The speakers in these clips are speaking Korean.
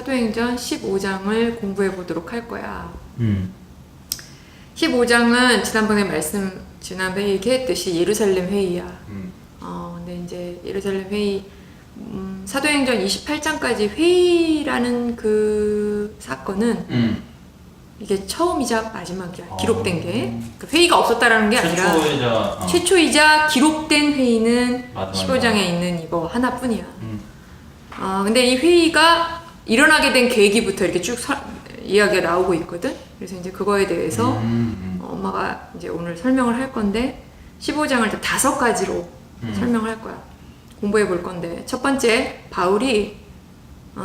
사도행전 15장을 공부해 보도록 할 거야. 15장은 지난번에 얘기했듯이 예루살렘 회의야. 근데 이제 예루살렘 회의, 사도행전 28장까지 회의라는 그 사건은 이게 처음이자 마지막이야. 기록된 게. 그 회의가 없었다라는 게 아니라 최초이자 기록된 회의는 15장에 있는 이거 하나뿐이야. 근데 이 회의가 일어나게 된 계기부터 이렇게 쭉 이야기가 나오고 있거든. 그래서 이제 그거에 대해서 엄마가 이제 오늘 설명을 할 건데 15장을 5가지로 설명을 할 거야. 공부해 볼 건데 첫 번째, 바울이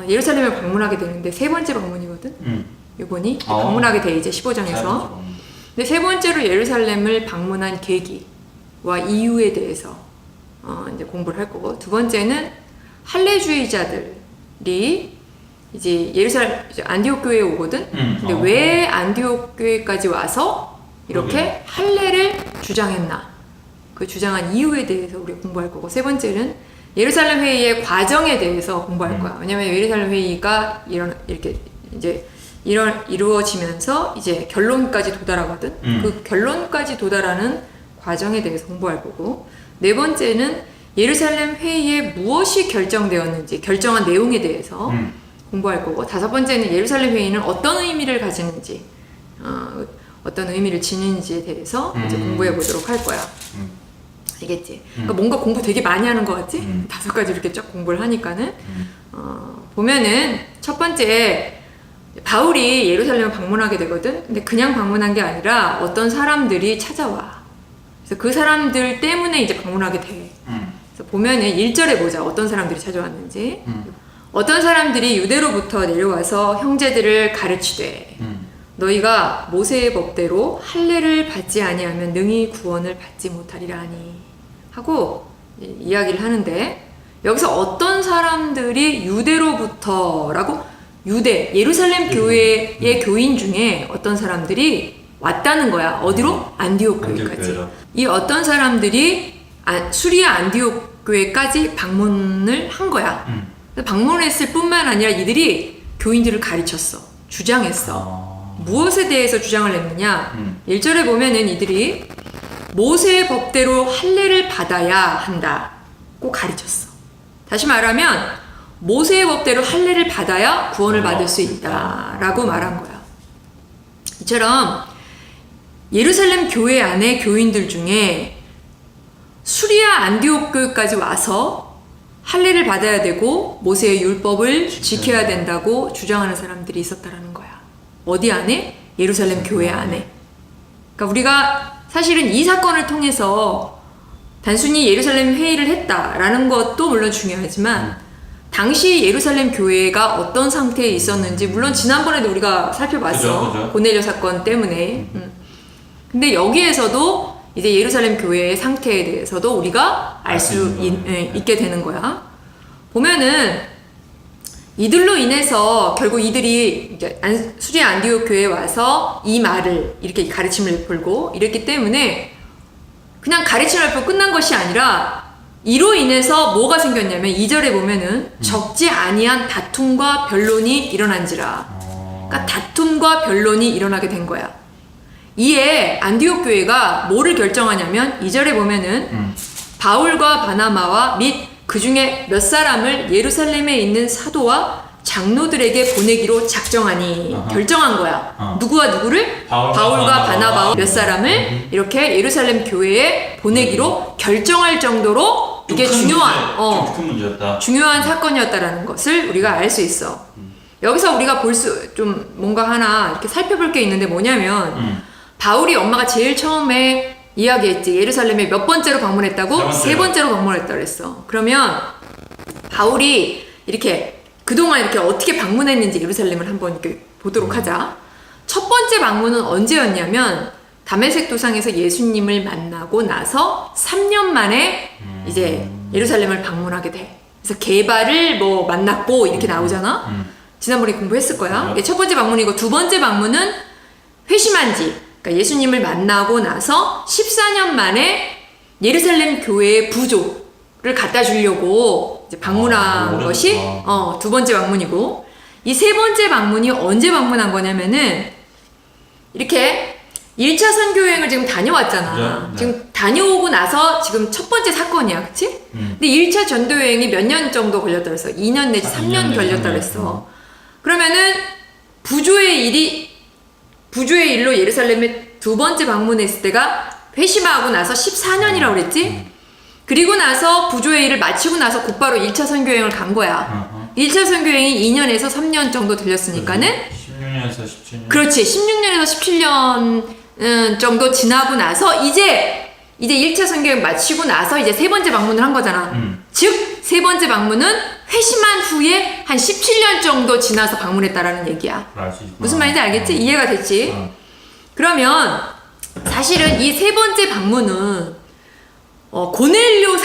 예루살렘을 방문하게 되는데 3번째 방문이거든. 이번이 방문하게 돼 이제 15장에서. 근데 3번째로 예루살렘을 방문한 계기와 이유에 대해서 이제 공부를 할 거고, 2번째는 할례주의자들이 이제 안디옥 교회에 오거든. 근데 왜 안디옥 교회까지 와서 이렇게 할례를 주장했나? 그 주장한 이유에 대해서 우리가 공부할 거고, 3번째는 예루살렘 회의의 과정에 대해서 공부할 거야. 왜냐면 예루살렘 회의가 이렇게 이제 이루어지면서 이제 결론까지 도달하거든. 그 결론까지 도달하는 과정에 대해서 공부할 거고, 4번째는 예루살렘 회의에 무엇이 결정되었는지, 결정한 내용에 대해서 공부할 거고, 5번째는 예루살렘 회의는 어떤 의미를 가지는지, 어떤 의미를 지니는지에 대해서 이제 공부해 보도록 할 거야. 알겠지? 그러니까 뭔가 공부 되게 많이 하는 것 같지? 5가지 이렇게 쫙 공부를 하니까는. 보면은 첫 번째, 바울이 예루살렘을 방문하게 되거든. 근데 그냥 방문한 게 아니라 어떤 사람들이 찾아와. 그래서 그 사람들 때문에 이제 방문하게 돼. 그래서 보면은 1절에 보자. 어떤 사람들이 찾아왔는지. 어떤 사람들이 유대로부터 내려와서 형제들을 가르치되 너희가 모세의 법대로 할례를 받지 아니하면 능히 구원을 받지 못하리라 하니 하고 이야기를 하는데, 여기서 어떤 사람들이 유대로부터라고, 예루살렘 교회의 교인 중에 어떤 사람들이 왔다는 거야. 어디로? 안디옥 교회까지. 이 어떤 사람들이 수리아 안디옥 교회까지 방문을 한 거야. 방문했을 뿐만 아니라 이들이 교인들을 가르쳤어. 주장했어. 무엇에 대해서 주장을 했느냐? 1절에 보면은 이들이 모세의 법대로 할례를 받아야 한다고 가르쳤어. 다시 말하면 모세의 법대로 할례를 받아야 구원을 받을 수 있다라고 말한 거야. 이처럼 예루살렘 교회 안에 교인들 중에 수리아 안디옥 교회까지 와서 할례를 받아야 되고 모세의 율법을 지켜야 된다고 주장하는 사람들이 있었다라는 거야. 어디 안에? 예루살렘 교회 안에. 그러니까 우리가 사실은 이 사건을 통해서 단순히 예루살렘 회의를 했다라는 것도 물론 중요하지만 당시 예루살렘 교회가 어떤 상태에 있었는지, 물론 지난번에도 우리가 살펴봤어. 그죠. 고넬료 사건 때문에. 근데 여기에서도 이제 예루살렘 교회의 상태에 대해서도 우리가 알 수 있게 되는 거야. 보면은 이들로 인해서 결국 이들이 수리아 안디옥 교회에 와서 이 말을 이렇게 가르침을 풀고 이랬기 때문에 그냥 가르침을 풀고 끝난 것이 아니라 이로 인해서 뭐가 생겼냐면 2절에 보면은 적지 아니한 다툼과 변론이 일어난지라. 그러니까 다툼과 변론이 일어나게 된 거야. 이에 안디옥 교회가 뭐를 결정하냐면 2절에 보면은 바울과 바나바와 및 그 중에 몇 사람을 예루살렘에 있는 사도와 장로들에게 보내기로 작정하니 결정한 거야. 누구와 누구를? 바울과 바나바와 몇 사람을 이렇게 예루살렘 교회에 보내기로 결정할 정도로 이게 중요한 사건이었다라는 것을 우리가 알 수 있어. 여기서 우리가 뭔가 하나 이렇게 살펴볼 게 있는데 뭐냐면 바울이 엄마가 제일 처음에 이야기했지. 예루살렘에 몇 번째로 방문했다고? 3번째로 방문했다고 그랬어. 그러면 바울이 이렇게 그동안 이렇게 어떻게 방문했는지 예루살렘을 한번 이렇게 보도록 하자. 첫 번째 방문은 언제였냐면 다메섹 도상에서 예수님을 만나고 나서 3년 만에 이제 예루살렘을 방문하게 돼. 그래서 게바를 만났고 이렇게 나오잖아. 지난번에 공부했을 거야. 이게 첫 번째 방문이고, 2번째 방문은 회심한 지, 그러니까 예수님을 만나고 나서 14년 만에 예루살렘 교회의 부조를 갖다 주려고 이제 방문한 것이 2번째 방문이고, 이 세 번째 방문이 언제 방문한 거냐면은 이렇게 1차 선교 여행을 지금 다녀왔잖아. 네. 지금 다녀오고 나서 지금 첫 번째 사건이야. 그치? 근데 1차 전도 여행이 몇 년 정도 걸렸다 그랬어? 2년 내지 3년 걸렸다 그랬어. 그러면은 부조의 일로 예루살렘에 두 번째 방문했을 때가 회심하고 나서 14년이라고 그랬지? 그리고 나서 부조의 일을 마치고 나서 곧바로 1차 선교여행을 간 거야. 1차 선교여행이 2년에서 3년 정도 들렸으니까는 16년에서 17년. 그렇지. 16년에서 17년 정도 지나고 나서 이제 1차 선교여행 마치고 나서 이제 세 번째 방문을 한 거잖아. 즉 세 번째 방문은 회심한 후에 한 17년 정도 지나서 방문했다라는 얘기야. 무슨 말인지 알겠지? 이해가 됐지? 그러면 사실은 이 세 번째 방문은 고넬료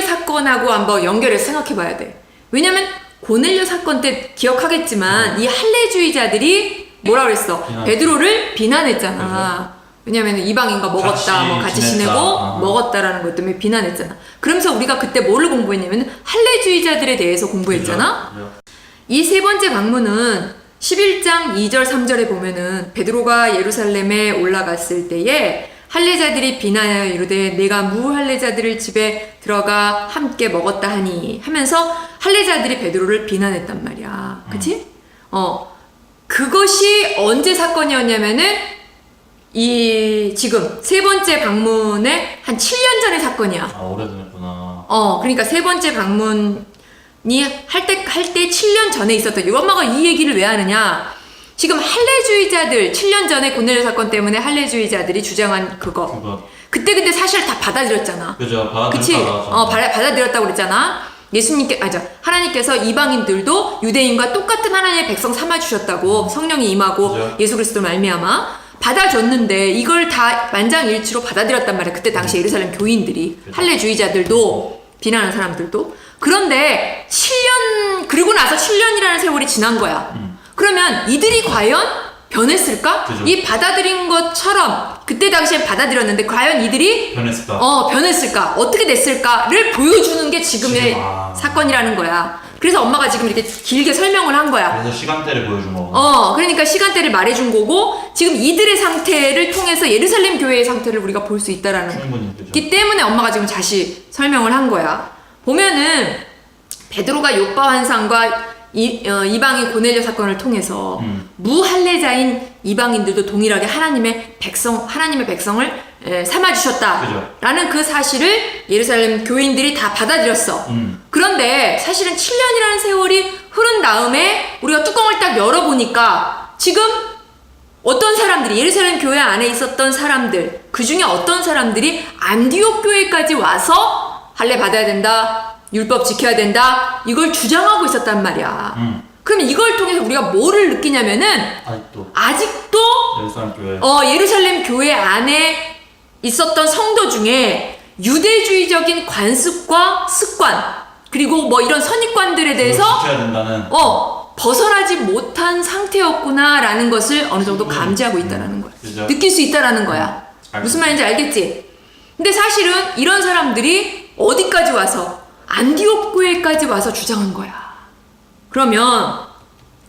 사건하고 한번 연결해서 생각해 봐야 돼. 왜냐면 고넬료 사건 때 기억하겠지만 이 할례주의자들이 뭐라 그랬어? 베드로를 비난했잖아. 왜냐면 이방인과 먹었다, 같이 지내고 먹었다라는 것 때문에 비난했잖아. 그러면서 우리가 그때 뭐를 공부했냐면 할례주의자들에 대해서 공부했잖아. 이 세 번째 방문은 11장 2절 3절에 보면은 베드로가 예루살렘에 올라갔을 때에 할례자들이 비난하여 이르되 내가 무할례자들을 집에 들어가 함께 먹었다 하니 하면서 할례자들이 베드로를 비난했단 말이야. 그치? 그것이 언제 사건이었냐면은 이 지금 세 번째 방문의 한 7년 전의 사건이야. 오래됐구나. 그러니까 세 번째 방문이 할 때 7년 전에 있었던 이거. 엄마가 이 얘기를 왜 하느냐? 지금 할례주의자들 7년 전에 고넬료 사건 때문에 할례주의자들이 주장한 그거. 그때 근데 사실 다 받아들였잖아. 그죠. 그치? 받아들였다고 그랬잖아. 하나님께서 이방인들도 유대인과 똑같은 하나님의 백성 삼아주셨다고. 성령이 임하고 그죠. 예수 그리스도 말미암아 받아줬는데 이걸 다 만장일치로 받아들였단 말이야. 그때 당시 예루살렘 교인들이. 그죠. 할례주의자들도 비난하는 사람들도. 그런데 7년 그리고 나서 7년이라는 세월이 지난 거야. 그러면 이들이 과연 변했을까? 그죠. 이 받아들인 것처럼 그때 당시에 받아들였는데 과연 이들이 변했을까? 어떻게 됐을까를 보여주는 게 지금의 사건이라는 거야. 그래서 엄마가 지금 이렇게 길게 설명을 한 거야. 그래서 시간대를 보여준 거고. 그러니까 시간대를 말해준 거고 지금 이들의 상태를 통해서 예루살렘 교회의 상태를 우리가 볼 수 있다라는 거기 때문에 엄마가 지금 다시 설명을 한 거야. 보면은 베드로가 욥바 환상과 이방인 고넬료 사건을 통해서 무할례자인 이방인들도 동일하게 하나님의 백성을 삼아주셨다라는 그 사실을 예루살렘 교인들이 다 받아들였어. 그런데 사실은 7년이라는 세월이 흐른 다음에 우리가 뚜껑을 딱 열어보니까 지금 어떤 사람들이 예루살렘 교회 안에 있었던 사람들 그 중에 어떤 사람들이 안디옥 교회까지 와서 할례 받아야 된다, 율법 지켜야 된다 이걸 주장하고 있었단 말이야. 그럼 이걸 통해서 우리가 뭐를 느끼냐면은 아직도 예루살렘 교회 안에 있었던 성도 중에 유대주의적인 관습과 습관 그리고 뭐 이런 선입관들에 대해서 지켜야 된다는 벗어나지 못한 상태였구나라는 것을 어느 정도 감지하고 있다라는 거야. 그죠. 느낄 수 있다라는 거야. 무슨 말인지 알겠지? 근데 사실은 이런 사람들이 어디까지 와서 안디옥 교회까지 와서 주장한 거야. 그러면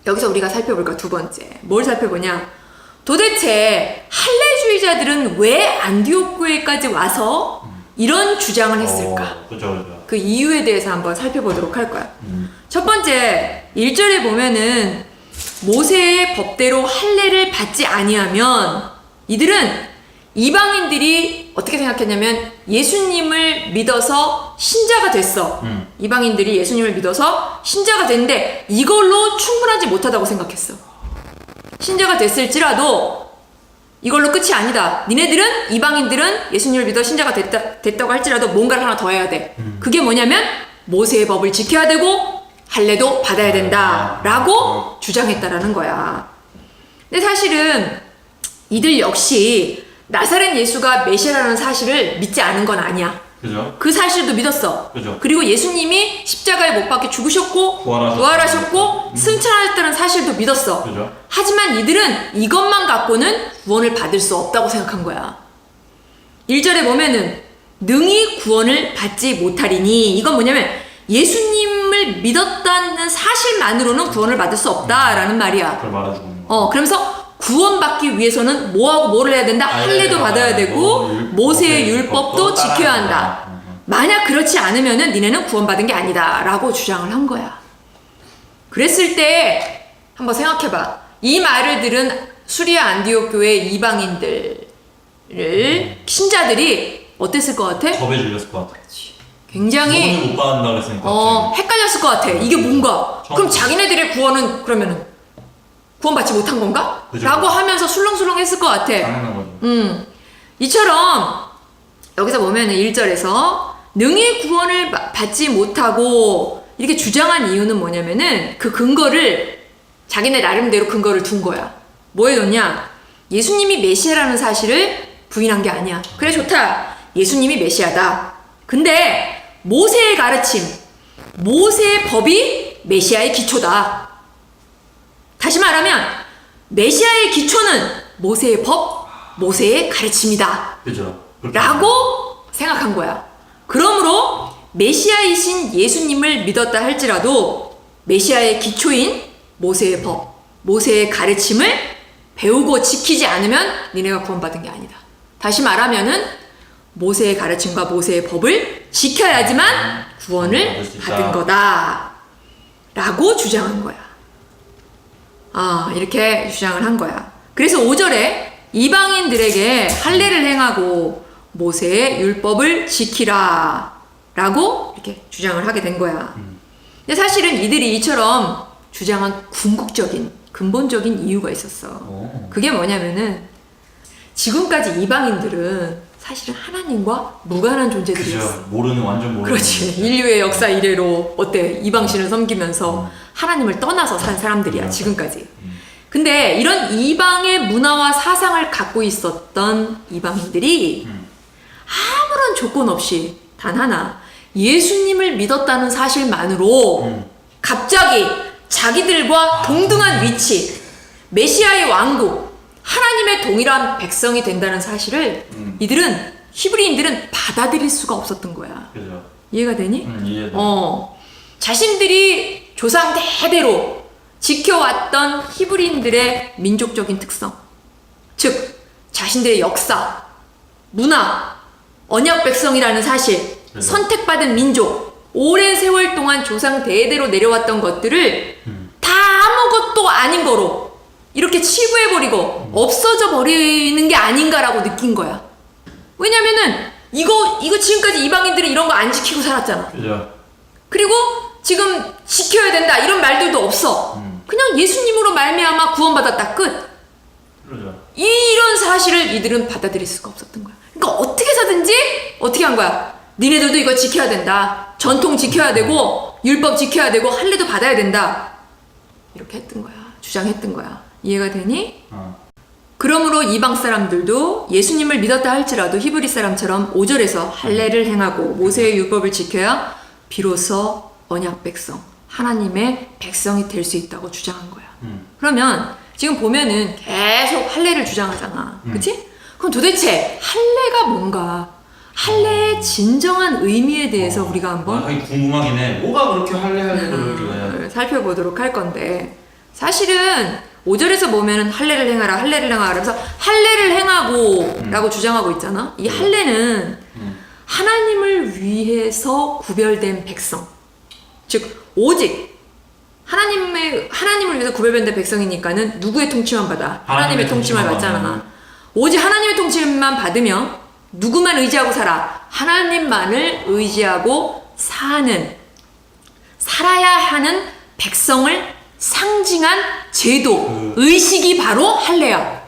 여기서 우리가 살펴볼까? 두 번째 뭘 살펴보냐? 도대체 할례주의자들은 왜 안디옥 교회까지 와서 이런 주장을 했을까? 그죠. 그 이유에 대해서 한번 살펴보도록 할 거야. 첫 번째 1절에 보면은 모세의 법대로 할례를 받지 아니하면 이들은 이방인들이 어떻게 생각했냐면 예수님을 믿어서 신자가 됐어. 이방인들이 예수님을 믿어서 신자가 됐는데 이걸로 충분하지 못하다고 생각했어. 신자가 됐을지라도 이걸로 끝이 아니다. 니네들은 이방인들은 예수님을 믿어 신자가 됐다고 할지라도 뭔가를 하나 더 해야 돼. 그게 뭐냐면 모세의 법을 지켜야 되고 할례도 받아야 된다라고 주장했다라는 거야. 근데 사실은 이들 역시 나사렛 예수가 메시아라는 사실을 믿지 않은 건 아니야. 그죠? 그 사실도 믿었어. 그죠? 그리고 예수님이 십자가에 못 박혀 죽으셨고 부활하셨고 승천하셨다는 사실도 믿었어. 그죠? 하지만 이들은 이것만 갖고는 구원을 받을 수 없다고 생각한 거야. 1절에 보면은 능히 구원을 받지 못하리니 이건 뭐냐면 예수님을 예수님을 믿었다는 사실만으로는 구원을 받을 수 없다라는 말이야. 그걸 말해주고 있는 거. 그러면서 구원받기 위해서는 뭐하고 뭐를 해야 된다? 할례도 받아야 되고 모세의 율법도 지켜야 한다. 만약 그렇지 않으면은 니네는 구원받은 게 아니다 라고 주장을 한 거야. 그랬을 때 한번 생각해봐. 이 말을 들은 수리아 안디옥 교회 이방인들을 신자들이 어땠을 것 같아? 겁에 질렸을 것 같아. 굉장히 구원을 못 받는다 그랬으니까 헷갈렸을 것 같아. 이게 뭔가? 처음 그럼 자기네들의 구원은 그러면은 구원받지 못한 건가? 그죠. 라고 하면서 술렁술렁 했을 것 같아. 당연한 거죠. 이처럼 여기서 보면은 1절에서 능히 구원을 받지 못하고 이렇게 주장한 이유는 뭐냐면은 그 근거를 자기네 나름대로 근거를 둔 거야. 뭐에 뒀냐? 예수님이 메시아라는 사실을 부인한 게 아니야. 그래 좋다. 예수님이 메시아다. 근데 모세의 가르침, 모세의 법이 메시아의 기초다. 다시 말하면 메시아의 기초는 모세의 법, 모세의 가르침이다. 그죠. 라고 생각한 거야. 그러므로 메시아이신 예수님을 믿었다 할지라도 메시아의 기초인 모세의 법, 모세의 가르침을 배우고 지키지 않으면 니네가 구원받은 게 아니다. 다시 말하면은 모세의 가르침과 모세의 법을 지켜야지만 구원을 받은 거다. 라고 주장한 거야. 이렇게 주장을 한 거야. 그래서 5절에 이방인들에게 할례를 행하고 모세의 율법을 지키라 라고 이렇게 주장을 하게 된 거야. 근데 사실은 이들이 이처럼 주장한 궁극적인 근본적인 이유가 있었어. 그게 뭐냐면은 지금까지 이방인들은 사실은 하나님과 무관한 존재들이었어. 그죠. 완전 모르는. 그렇지. 인류의 역사 이래로 어때? 이방신을 섬기면서 하나님을 떠나서 산 사람들이야. 지금까지. 근데 이런 이방의 문화와 사상을 갖고 있었던 이방인들이 아무런 조건 없이 단 하나 예수님을 믿었다는 사실만으로 갑자기 자기들과 동등한 위치, 메시아의 왕국, 하나님의 동일한 백성이 된다는 사실을 이들은 히브리인들은 받아들일 수가 없었던 거야. 그죠. 이해가 되니? 이해돼. 자신들이 조상 대대로 지켜왔던 히브리인들의 민족적인 특성, 즉 자신들의 역사, 문화, 언약 백성이라는 사실, 그죠. 선택받은 민족, 오랜 세월 동안 조상 대대로 내려왔던 것들을 다 아무것도 아닌 거로 이렇게 치부해버리고 없어져 버리는 게 아닌가라고 느낀 거야. 왜냐면은 이거 지금까지 이방인들은 이런 거 안 지키고 살았잖아. 그죠. 그리고 지금 지켜야 된다 이런 말들도 없어. 그냥 예수님으로 말미암아 구원받았다 끝. 그죠. 이런 사실을 이들은 받아들일 수가 없었던 거야. 그러니까 어떻게 해서든지 어떻게 한 거야? 니네들도 이거 지켜야 된다. 전통 지켜야 되고 율법 지켜야 되고 할례도 받아야 된다. 이렇게 했던 거야. 주장했던 거야. 이해가 되니? 그러므로 이방 사람들도 예수님을 믿었다 할지라도 히브리 사람처럼 5절에서 할례를 행하고 모세의 율법을 지켜야 비로소 언약 백성, 하나님의 백성이 될 수 있다고 주장한 거야. 그러면 지금 보면은 계속 할례를 주장하잖아. 그치? 그럼 도대체 할례가 뭔가? 할례의 진정한 의미에 대해서 우리가 한번 궁금하긴 해. 뭐가 그렇게 할례를 살펴보도록 할 건데, 사실은 5절에서 보면은 할례를 행하라 하면서 할례를 행하고 라고 주장하고 있잖아. 이 할례는 하나님을 위해서 구별된 백성, 즉 오직 하나님을 위해서 구별된 백성이니까는 누구의 통치만 받아? 하나님의 통치만 받잖아. 오직 하나님의 통치만 받으며 누구만 의지하고 살아? 하나님만을 의지하고 살아야 하는 백성을 상징한 제도, 의식이 바로 할례야.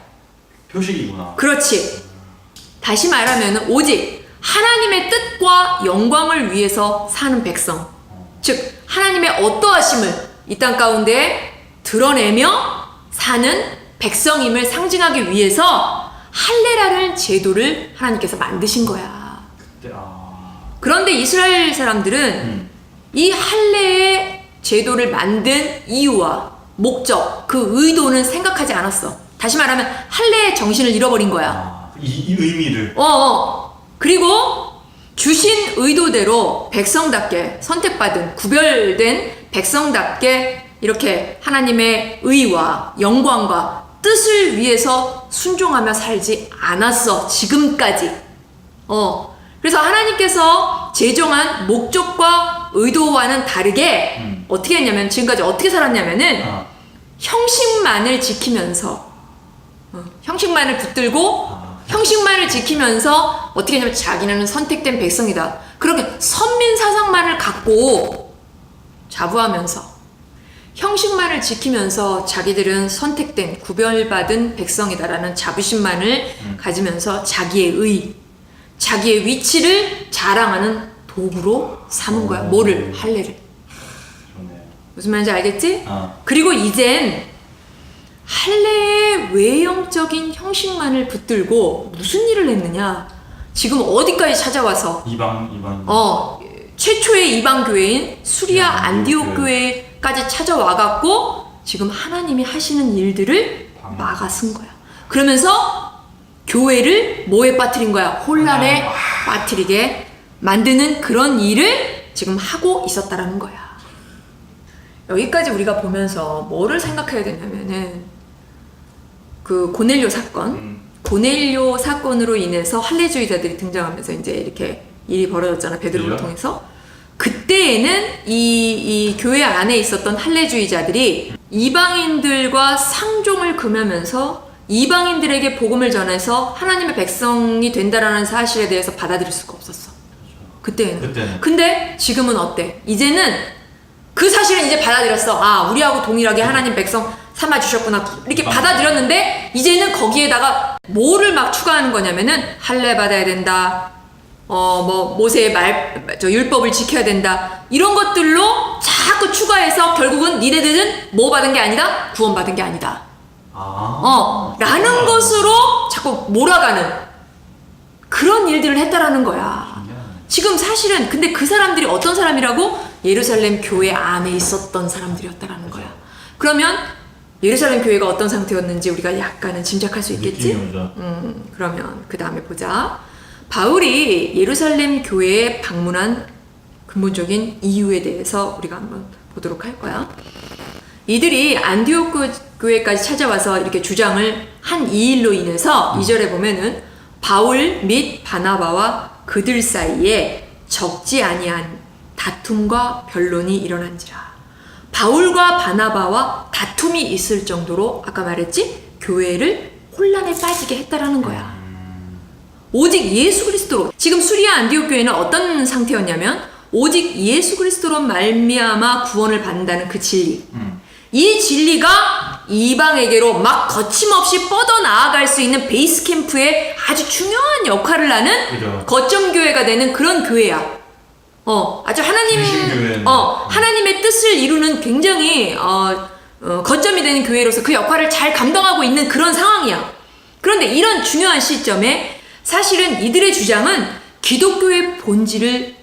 표식이구나. 그렇지. 다시 말하면 오직 하나님의 뜻과 영광을 위해서 사는 백성, 즉 하나님의 어떠하심을 이 땅 가운데 드러내며 사는 백성임을 상징하기 위해서 할례라는 제도를 하나님께서 만드신 거야. 그런데 이스라엘 사람들은 이 할례의 제도를 만든 이유와 목적, 그 의도는 생각하지 않았어. 다시 말하면 할례의 정신을 잃어버린 거야. 이 의미를. 그리고 주신 의도대로 백성답게 선택받은 구별된 백성답게 이렇게 하나님의 의와 영광과 뜻을 위해서 순종하며 살지 않았어. 지금까지. 그래서 하나님께서 제정한 목적과 의도와는 다르게 어떻게 했냐면 지금까지 어떻게 살았냐면은 형식만을 지키면서 형식만을 붙들고 형식만을 지키면서 어떻게 했냐면 자기는 선택된 백성이다. 그렇게 선민 사상만을 갖고 자부하면서 형식만을 지키면서 자기들은 선택된 구별받은 백성이다라는 자부심만을 가지면서 자기의 위치를 자랑하는 도구로 삼은 거야. 뭐를? 할례를. 좋네. 무슨 말인지 알겠지? 그리고 이젠 할례의 외형적인 형식만을 붙들고 무슨 일을 했느냐? 지금 어디까지 찾아와서 이방 최초의 이방 교회인 수리아 안디옥 교회까지 찾아와갖고 지금 하나님이 하시는 일들을 막아쓴 거야. 그러면서 교회를 뭐에 빠뜨린 거야? 혼란에 빠뜨리게 만드는 그런 일을 지금 하고 있었다라는 거야. 여기까지 우리가 보면서 뭐를 생각해야 되냐면은 그 고넬료 사건, 고넬료 사건으로 인해서 할례주의자들이 등장하면서 이제 이렇게 일이 벌어졌잖아. 베드로를 통해서. 그때에는 이 교회 안에 있었던 할례주의자들이 이방인들과 상종을 금하면서 이방인들에게 복음을 전해서 하나님의 백성이 된다라는 사실에 대해서 받아들일 수가 없었어. 그때는. 근데 지금은 어때? 이제는 그 사실은 이제 받아들였어. 우리하고 동일하게 하나님 백성 삼아주셨구나. 이렇게 받아들였는데 이제는 거기에다가 뭐를 막 추가하는 거냐면은 할례 받아야 된다. 모세의 율법을 지켜야 된다. 이런 것들로 자꾸 추가해서 결국은 니네들은 뭐 받은 게 아니다? 구원받은 게 아니다. 라는 것으로 자꾸 몰아가는 그런 일들을 했다라는 거야. 지금 사실은 근데 그 사람들이 어떤 사람이라고? 예루살렘 교회 안에 있었던 사람들이었다라는 거야. 그러면 예루살렘 교회가 어떤 상태였는지 우리가 약간은 짐작할 수 있겠지? 그러면 그 다음에 보자. 바울이 예루살렘 교회에 방문한 근본적인 이유에 대해서 우리가 한번 보도록 할 거야. 이들이 안디옥 교회까지 찾아와서 이렇게 주장을 한 이 일로 인해서 2절에 보면은 바울 및 바나바와 그들 사이에 적지 아니한 다툼과 변론이 일어난지라. 바울과 바나바와 다툼이 있을 정도로 아까 말했지? 교회를 혼란에 빠지게 했다라는 거야. 오직 예수 그리스도로. 지금 수리아 안디옥 교회는 어떤 상태였냐면 오직 예수 그리스도로 말미암아 구원을 받는다는 그 진리. 이 진리가 이방에게로 막 거침없이 뻗어 나아갈 수 있는 베이스 캠프의 아주 중요한 역할을 하는 거점 교회가 되는 그런 교회야. 아주 하나님의 뜻을 이루는 굉장히 거점이 되는 교회로서 그 역할을 잘 감당하고 있는 그런 상황이야. 그런데 이런 중요한 시점에 사실은 이들의 주장은 기독교의 본질을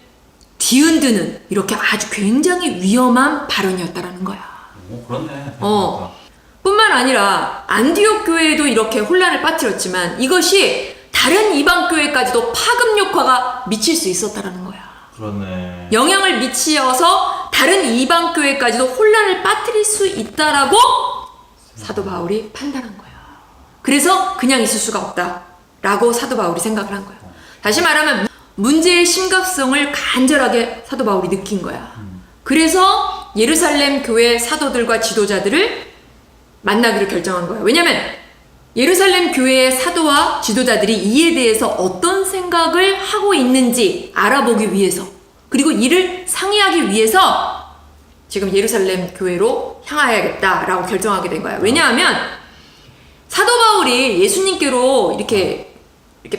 뒤흔드는 이렇게 아주 굉장히 위험한 발언이었다라는 거야. 그렇네. 뿐만 아니라 안디옥 교회에도 이렇게 혼란을 빠뜨렸지만 이것이 다른 이방 교회까지도 파급 효과가 미칠 수 있었다라는 거야. 그렇네. 영향을 미치어서 다른 이방 교회까지도 혼란을 빠뜨릴 수 있다라고 사도 바울이 판단한 거야. 그래서 그냥 있을 수가 없다라고 사도 바울이 생각을 한 거야. 다시 말하면 문제의 심각성을 간절하게 사도 바울이 느낀 거야. 그래서 예루살렘 교회 사도들과 지도자들을 만나기로 결정한 거야. 왜냐면 예루살렘 교회의 사도와 지도자들이 이에 대해서 어떤 생각을 하고 있는지 알아보기 위해서, 그리고 이를 상의하기 위해서 지금 예루살렘 교회로 향하야겠다라고 결정하게 된 거야. 왜냐하면 사도 바울이 예수님께로 이렇게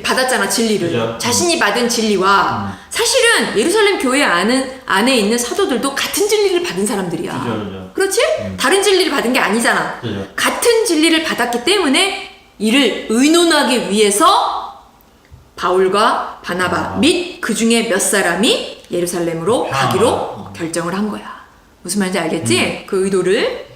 받았잖아, 진리를. 그죠? 자신이 받은 진리와 사실은 예루살렘 교회 안에 있는 사도들도 같은 진리를 받은 사람들이야. 그죠. 그렇지? 다른 진리를 받은 게 아니잖아. 그죠. 같은 진리를 받았기 때문에 이를 의논하기 위해서 바울과 바나바 및 그 중에 몇 사람이 예루살렘으로 가기로 결정을 한 거야. 무슨 말인지 알겠지? 그 의도를.